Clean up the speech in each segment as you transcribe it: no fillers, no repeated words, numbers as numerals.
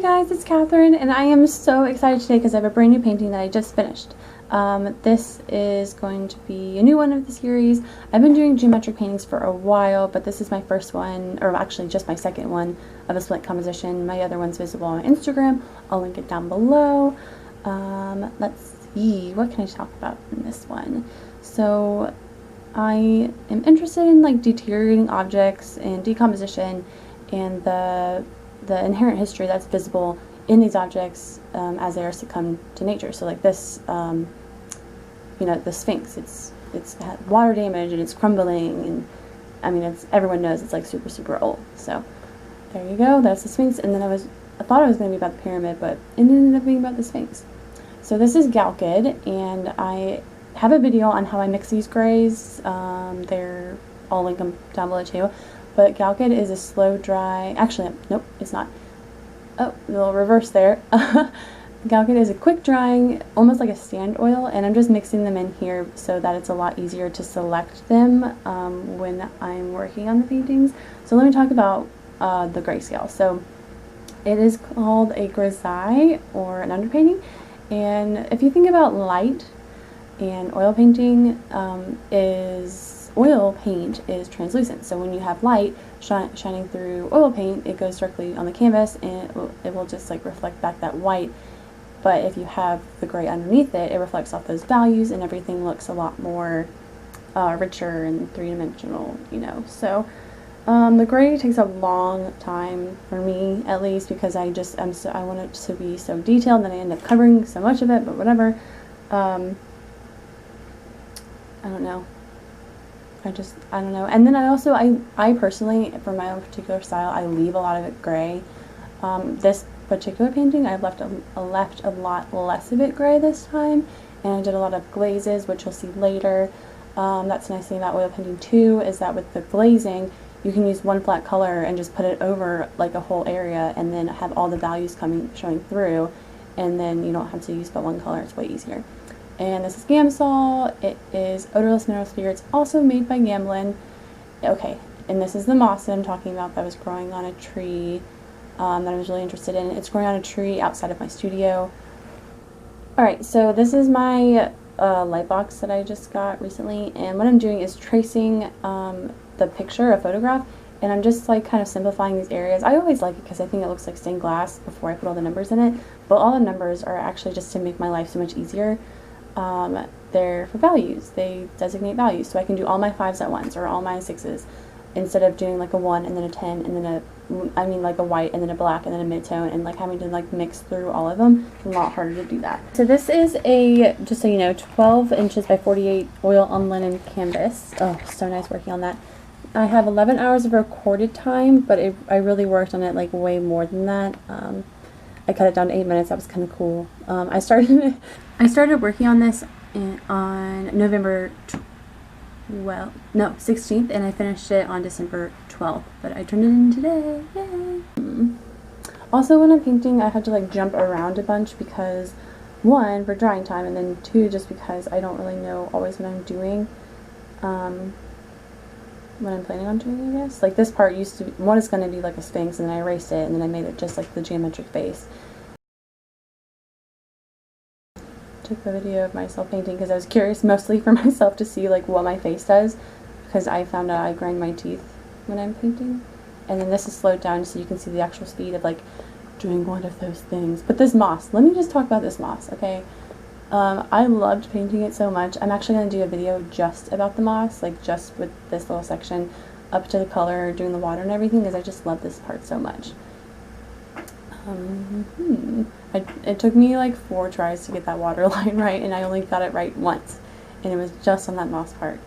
guys, it's Catherine, and I am so excited today because I have a brand new painting that I just finished. This is going to be a new one of the series. I've been doing geometric paintings for a while, but this is my first one, or actually just my second one of a split composition. My other one's visible on Instagram. I'll link it down below. Let's see, what can I talk about in this one? So I am interested in like deteriorating objects and decomposition and the inherent history that's visible in these objects as they are succumb to nature. So like this, you know, the Sphinx, it's had water damage and it's crumbling, and I mean, everyone knows it's like super old. So there you go, that's the Sphinx. And then I thought it was going to be about the pyramid, but it ended up being about the Sphinx. So this is Galkid, and I have a video on how I mix these grays. I'll link them down below too. But Galkid is a slow dry, actually, nope, it's not. Oh, a little reverse there. Galkid is a quick drying, almost like a sand oil, and I'm just mixing them in here so that it's a lot easier to select them when I'm working on the paintings. So let me talk about the grayscale. So it is called a grisaille, or an underpainting, and if you think about light and oil painting, oil paint is translucent. So when you have light shining through oil paint, it goes directly on the canvas and it will just like reflect back that white. But if you have the gray underneath it, it reflects off those values and everything looks a lot more richer and three-dimensional, you know. So the gray takes a long time for me, at least, because I want it to be so detailed that I end up covering so much of it, but whatever. I don't know. I don't know. And then I personally, for my own particular style, I leave a lot of it gray. This particular painting, I've left a lot less of it gray this time, and I did a lot of glazes, which you'll see later. That's the nice thing about oil painting too, is that with the glazing, you can use one flat color and just put it over like a whole area, and then have all the values showing through, and then you don't have to use but one color. It's way easier. And this is Gamsol. It is odorless mineral spirits, also made by Gamblin. Okay, and this is the moss that I'm talking about that was growing on a tree that I was really interested in. It's growing on a tree outside of my studio. Alright, so this is my light box that I just got recently, and what I'm doing is tracing the picture, a photograph, and I'm just like kind of simplifying these areas. I always like it because I think it looks like stained glass before I put all the numbers in it, but all the numbers are actually just to make my life so much easier. They're for values. They designate values, so I can do all my 5s at once, or all my 6s, instead of doing like a 1 and then a 10 and then like a white and then a black and then a mid-tone, and like having to like mix through all of them. It's a lot harder to do that. So this is just so you know, 12 inches by 48 oil on linen canvas. Oh, so nice working on that. I have 11 hours of recorded time, but I really worked on it like way more than that. I cut it down to 8 minutes. That was kind of cool. I started working on this on November 16th, and I finished it on December 12th, but I turned it in today. Yay! Also, when I'm painting, I have to like jump around a bunch because, 1, for drying time, and then 2, just because I don't really know always what I'm doing, what I'm planning on doing, I guess. Like this part used to be, one is going to be like a Sphinx, and then I erased it, and then I made it just like the geometric base. Took a video of myself painting because I was curious mostly for myself to see like what my face does, because I found out I grind my teeth when I'm painting. And then this is slowed down so you can see the actual speed of like doing one of those things. But this moss, let me just talk about this moss, okay? I loved painting it so much. I'm actually going to do a video just about the moss, like just with this little section up to the color, doing the water and everything, because I just love this part so much. It took me like 4 tries to get that water line right, and I only got it right once, and it was just on that moss part.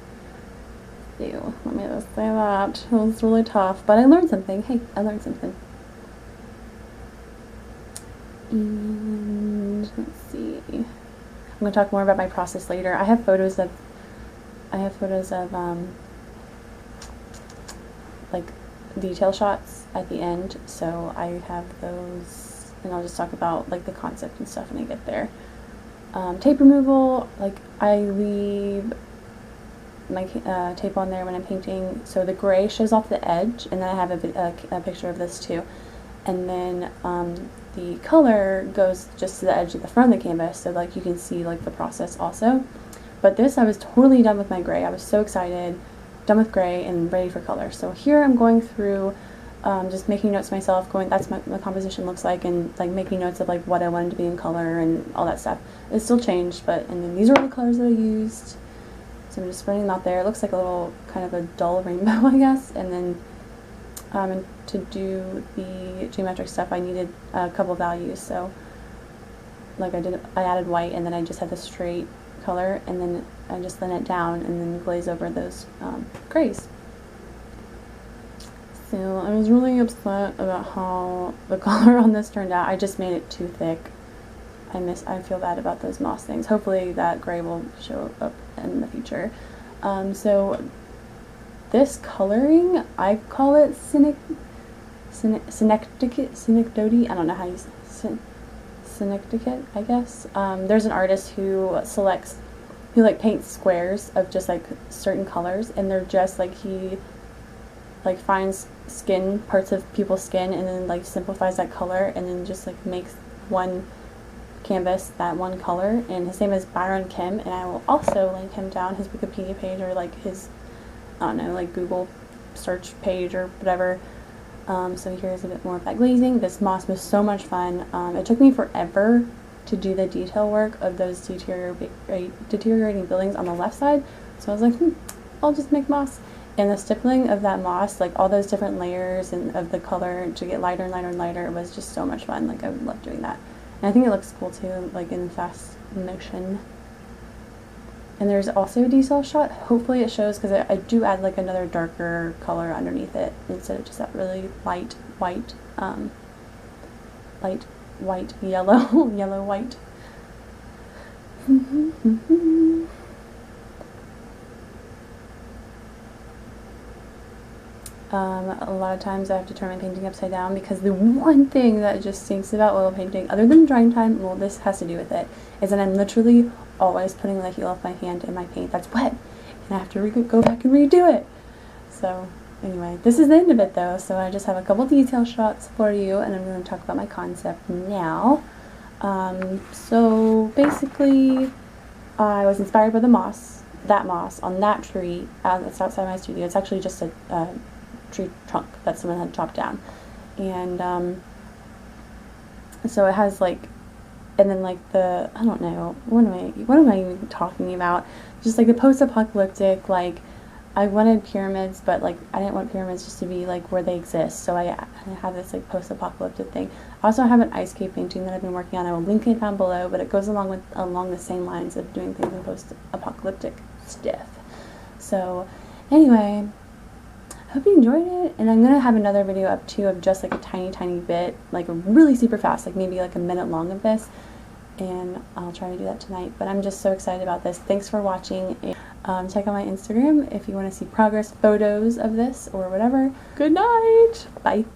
Ew, let me just say that. It was really tough, but I learned something. Hey, I learned something. And let's see. I'm going to talk more about my process later. I have photos of like detail shots at the end, so I have those, and I'll just talk about like the concept and stuff when I get there. Tape removal, like I leave my tape on there when I'm painting, so the gray shows off the edge, and then I have a picture of this too. and then the color goes just to the edge of the front of the canvas, so like you can see like the process also. But this, I was totally done with my gray. I was so excited, done with gray and ready for color. So here I'm going through just making notes myself, that's what my composition looks like, and like making notes of like what I wanted to be in color and all that stuff. It still changed, and then these are all the colors that I used. So I'm just spreading them out there. It looks like a little kind of a dull rainbow, I guess. And then and to do the geometric stuff, I needed a couple values. So like I added white, and then I just had the straight color, and then I just thin it down and then glaze over those grays. So I was really upset about how the color on this turned out. I just made it too thick. I feel bad about those moss things. Hopefully that gray will show up in the future. So this coloring, I call it synecdoche. I don't know how you say synecdoche, I guess. There's an artist who like paints squares of just like certain colors, and they're just like, he like finds parts of people's skin, and then like simplifies that color, and then just like makes one canvas that one color. And his name is Byron Kim, and I will also link him down, his Wikipedia page, or like his, I don't know, like Google search page or whatever. So here's a bit more of that glazing. This moss was so much fun. It took me forever to do the detail work of those deteriorating buildings on the left side, so I was like, I'll just make moss. And the stippling of that moss, like all those different layers and of the color to get lighter and lighter and lighter, was just so much fun. Like I would love doing that. And I think it looks cool too, like in fast motion. And there's also a detail shot. Hopefully it shows, because I do add like another darker color underneath it instead of just that really light white, yellow, yellow white. A lot of times I have to turn my painting upside down, because the one thing that just stinks about oil painting, other than drying time, well, this has to do with it, is that I'm literally always putting the heel of my hand in my paint that's wet, and I have to go back and redo it. So anyway, this is the end of it though, so I just have a couple detail shots for you, and I'm going to talk about my concept now. So basically, I was inspired by the moss, on that tree that's outside my studio. It's actually just a tree trunk that someone had chopped down, and so it has like, and then like the, I don't know, what am I even talking about? Just like the post-apocalyptic, like I wanted pyramids, but like I didn't want pyramids just to be like where they exist, so I have this like post-apocalyptic thing. I also have an ice cave painting that I've been working on. I will link it down below, but it goes along the same lines of doing things in post-apocalyptic stuff. So anyway, I hope you enjoyed it, and I'm going to have another video up too of just like a tiny bit, like really super fast, like maybe like a minute long of this, and I'll try to do that tonight. But I'm just so excited about this. Thanks for watching. Check out my Instagram if you want to see progress photos of this or whatever. Good night! Bye!